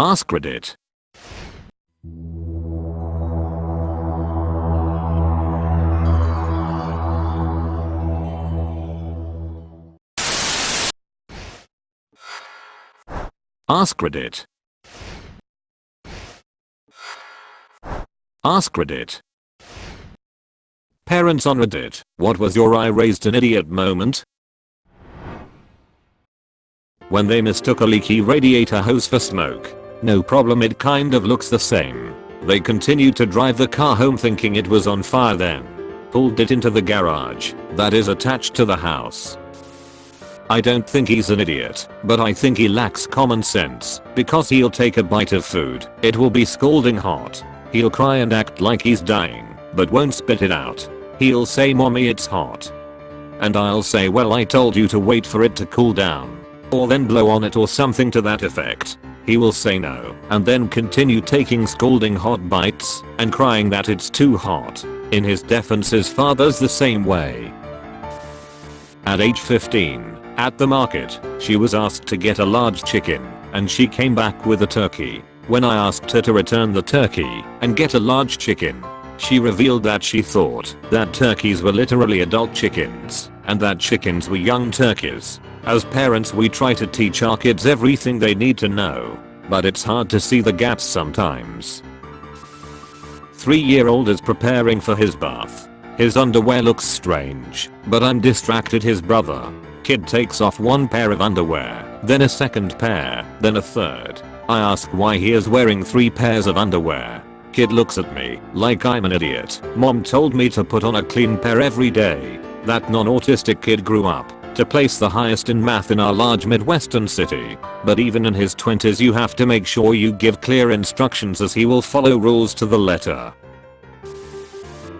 AskReddit. AskReddit. AskReddit. Parents on Reddit, what was your "I raised an idiot" moment? When they mistook a leaky radiator hose for smoke. No problem, it kind of looks the same. They continued to drive the car home thinking it was on fire, then pulled it into the garage that is attached to the house. I don't think he's an idiot, but I think he lacks common sense, because he'll take a bite of food, it will be scalding hot. He'll cry and act like he's dying, but won't spit it out. He'll say, "Mommy, it's hot." And I'll say, "Well, I told you to wait for it to cool down. Or then blow on it," or something to that effect. He will say no, and then continue taking scalding hot bites, and crying that it's too hot. In his defense, his father's the same way. At age 15, at the market, she was asked to get a large chicken, and she came back with a turkey. When I asked her to return the turkey and get a large chicken, she revealed that she thought that turkeys were literally adult chickens, and that chickens were young turkeys. As parents, we try to teach our kids everything they need to know, but it's hard to see the gaps sometimes. 3-year-old is preparing for his bath. His underwear looks strange, but I'm distracted. His brother. Kid takes off one pair of underwear, then a second pair, then a third. I ask why he is wearing 3 pairs of underwear. Kid looks at me like I'm an idiot. Mom told me to put on a clean pair every day. That non-autistic kid grew up to place the highest in math in our large Midwestern city. But even in his 20s, you have to make sure you give clear instructions, as he will follow rules to the letter.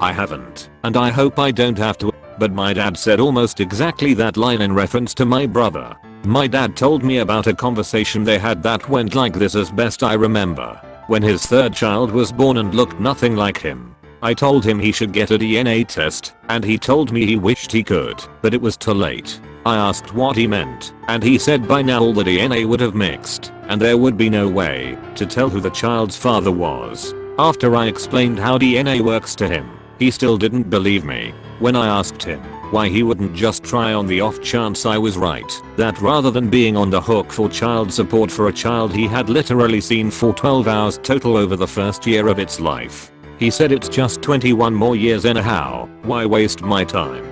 I haven't, and I hope I don't have to, but my dad said almost exactly that line in reference to my brother. My dad told me about a conversation they had that went like this, as best I remember. When his 3rd child was born and looked nothing like him, I told him he should get a DNA test, and he told me he wished he could, but it was too late. I asked what he meant, and he said by now all the DNA would have mixed, and there would be no way to tell who the child's father was. After I explained how DNA works to him, he still didn't believe me. When I asked him why he wouldn't just try on the off chance I was right, that rather than being on the hook for child support for a child he had literally seen for 12 hours total over the first year of its life, he said, "It's just 21 more years anyhow, why waste my time?"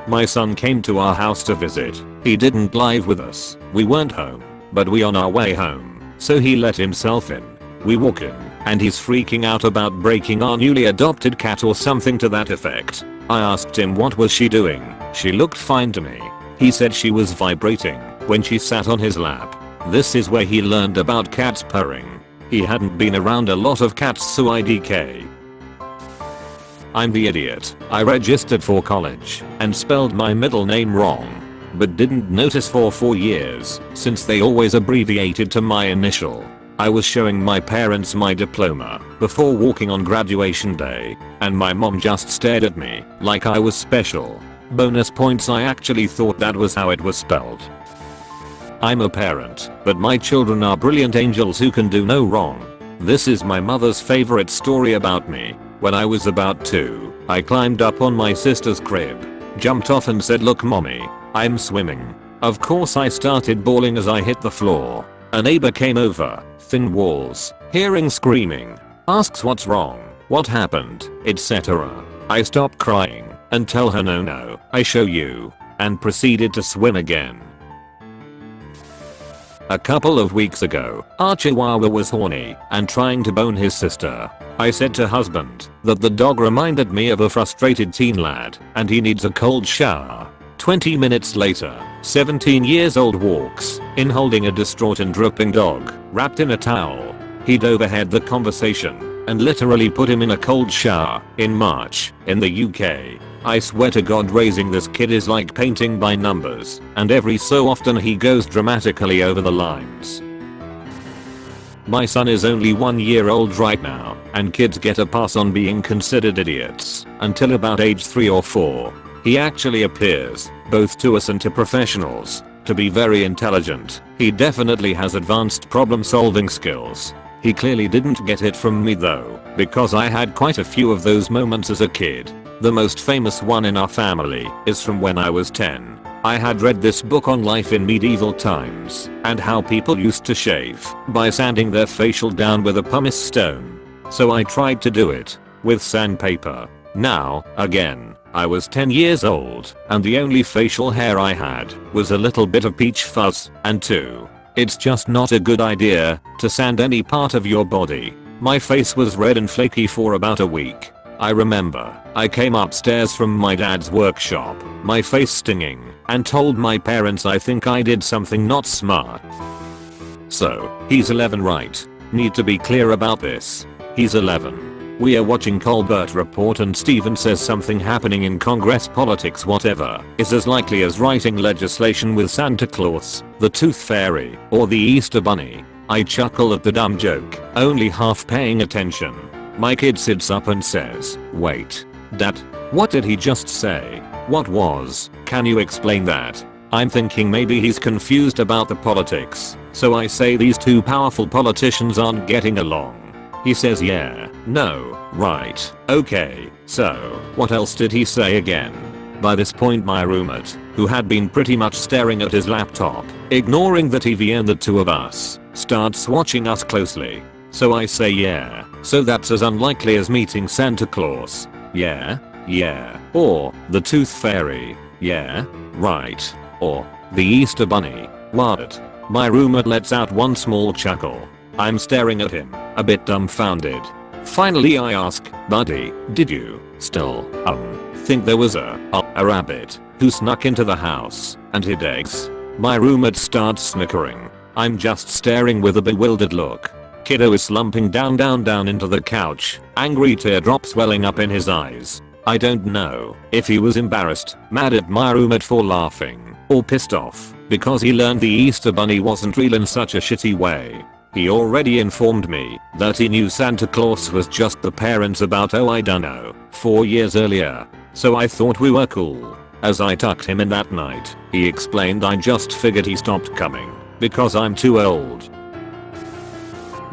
My son came to our house to visit. He didn't live with us. We weren't home, but we on our way home, so he let himself in. We walk in, and he's freaking out about breaking our newly adopted cat or something to that effect. I asked him what was she doing. She looked fine to me. He said she was vibrating when she sat on his lap. This is where he learned about cats purring. He hadn't been around a lot of cats, so IDK. I'm the idiot. I registered for college and spelled my middle name wrong, but didn't notice for 4 years, since they always abbreviated to my initial. I was showing my parents my diploma before walking on graduation day, and my mom just stared at me like I was special. Bonus points, I actually thought that was how it was spelled. I'm a parent, but my children are brilliant angels who can do no wrong. This is my mother's favorite story about me. When I was about 2, I climbed up on my sister's crib, jumped off and said, "Look mommy, I'm swimming." Of course I started bawling as I hit the floor. A neighbor came over, thin walls, hearing screaming, asks what's wrong, what happened, etc. I stop crying and tell her no, I show you, and proceeded to swim again. A couple of weeks ago, our Chihuahua was horny and trying to bone his sister. I said to husband that the dog reminded me of a frustrated teen lad and he needs a cold shower. 20 minutes later, 17 years old walks in holding a distraught and dripping dog wrapped in a towel. He'd overheard the conversation and literally put him in a cold shower in March in the UK. I swear to God, raising this kid is like painting by numbers, and every so often he goes dramatically over the lines. My son is only 1 year old right now, and kids get a pass on being considered idiots until about age 3 or 4. He actually appears, both to us and to professionals, to be very intelligent. He definitely has advanced problem solving skills. He clearly didn't get it from me though, because I had quite a few of those moments as a kid. The most famous one in our family is from when I was 10. I had read this book on life in medieval times and how people used to shave by sanding their facial down with a pumice stone. So I tried to do it with sandpaper. Now, again, I was 10 years old and the only facial hair I had was a little bit of peach fuzz, and 2. It's just not a good idea to sand any part of your body. My face was red and flaky for about a week. I remember I came upstairs from my dad's workshop, my face stinging, and told my parents I think I did something not smart. So, he's 11, right? Need to be clear about this. He's 11. We are watching Colbert Report and Steven says something happening in Congress, politics, whatever, is as likely as writing legislation with Santa Claus, the Tooth Fairy, or the Easter Bunny. I chuckle at the dumb joke, only half paying attention. My kid sits up and says, "Wait, Dad, what did he just say? What was? Can you explain that?" I'm thinking maybe he's confused about the politics, so I say these two powerful politicians aren't getting along. He says yeah, no, right, okay, so what else did he say again? By this point my roommate, who had been pretty much staring at his laptop, ignoring the TV and the two of us, starts watching us closely. So I say yeah, so that's as unlikely as meeting Santa Claus. Yeah, or the Tooth Fairy. Yeah, right, or the Easter Bunny. What? My roommate lets out one small chuckle. I'm staring at him, a bit dumbfounded. Finally I ask, "Buddy, did you still think there was a rabbit who snuck into the house and hid eggs?" My roommate starts snickering. I'm just staring with a bewildered look. Kiddo is slumping down into the couch, angry teardrops welling up in his eyes. I don't know if he was embarrassed, mad at my roommate for laughing, or pissed off because he learned the Easter Bunny wasn't real in such a shitty way. He already informed me that he knew Santa Claus was just the parents about I don't know, 4 years earlier. So I thought we were cool. As I tucked him in that night, he explained I just figured he stopped coming because I'm too old.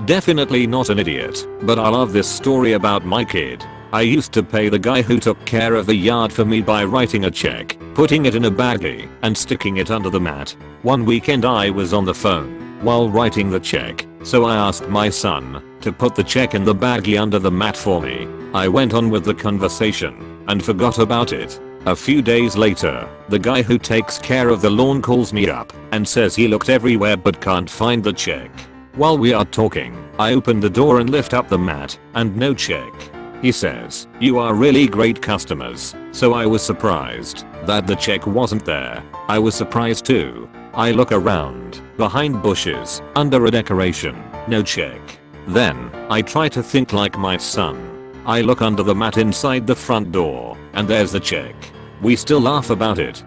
Definitely not an idiot, but I love this story about my kid. I used to pay the guy who took care of the yard for me by writing a check, putting it in a baggie, and sticking it under the mat. One weekend I was on the phone while writing the check, so I asked my son to put the check in the baggie under the mat for me. I went on with the conversation and forgot about it. A few days later, the guy who takes care of the lawn calls me up and says he looked everywhere but can't find the check. While we are talking, I open the door and lift up the mat, and no check. He says, "You are really great customers." So I was surprised that the check wasn't there. I was surprised too. I look around, behind bushes, under a decoration, no check. Then, I try to think like my son. I look under the mat inside the front door, and there's the check. We still laugh about it.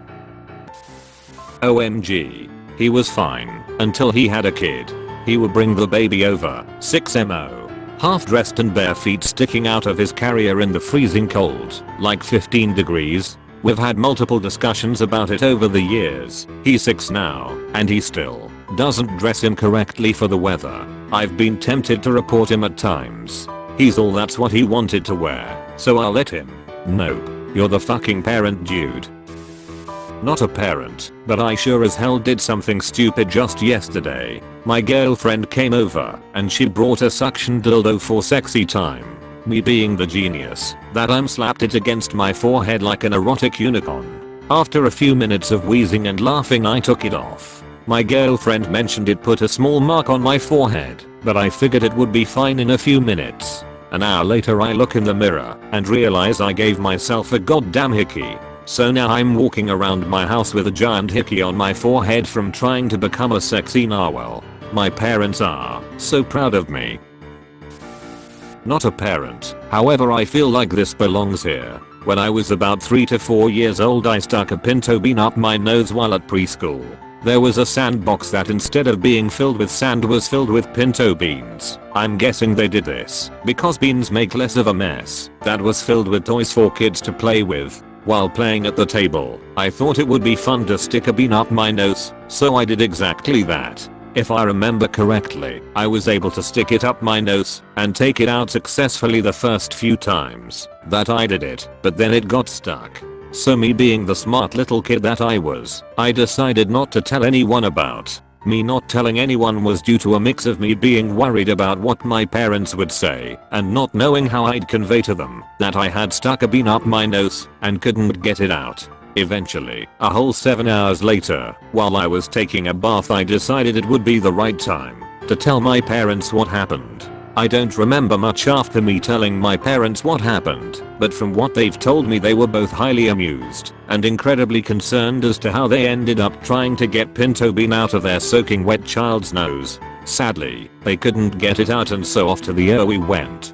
OMG. He was fine until he had a kid. He would bring the baby over, 6mo, half dressed and bare feet sticking out of his carrier in the freezing cold, like 15 degrees. We've had multiple discussions about it over the years. He's 6 now, and he still doesn't dress him correctly for the weather. I've been tempted to report him at times. He's all that's what he wanted to wear, so I'll let him. Nope. You're the fucking parent, dude. Not a parent, but I sure as hell did something stupid just yesterday. My girlfriend came over, and she brought a suction dildo for sexy time. Me being the genius that I'm, slapped it against my forehead like an erotic unicorn. After a few minutes of wheezing and laughing I took it off. My girlfriend mentioned it put a small mark on my forehead, but I figured it would be fine in a few minutes. An hour later I look in the mirror and realize I gave myself a goddamn hickey. So now I'm walking around my house with a giant hickey on my forehead from trying to become a sexy narwhal. My parents are so proud of me. Not a parent, however I feel like this belongs here. When I was about 3 to 4 years old I stuck a pinto bean up my nose while at preschool. There was a sandbox that instead of being filled with sand was filled with pinto beans. I'm guessing they did this because beans make less of a mess. That was filled with toys for kids to play with. While playing at the table, I thought it would be fun to stick a bean up my nose. So I did exactly that. If I remember correctly, I was able to stick it up my nose and take it out successfully the first few times that I did it, but then it got stuck. So me being the smart little kid that I was, I decided not to tell anyone about. Me not telling anyone was due to a mix of me being worried about what my parents would say and not knowing how I'd convey to them that I had stuck a bean up my nose and couldn't get it out. Eventually, a whole 7 hours later, while I was taking a bath, I decided it would be the right time to tell my parents what happened. I don't remember much after me telling my parents what happened, but from what they've told me they were both highly amused and incredibly concerned as to how they ended up trying to get pinto bean out of their soaking wet child's nose. Sadly, they couldn't get it out and so off to the ER we went.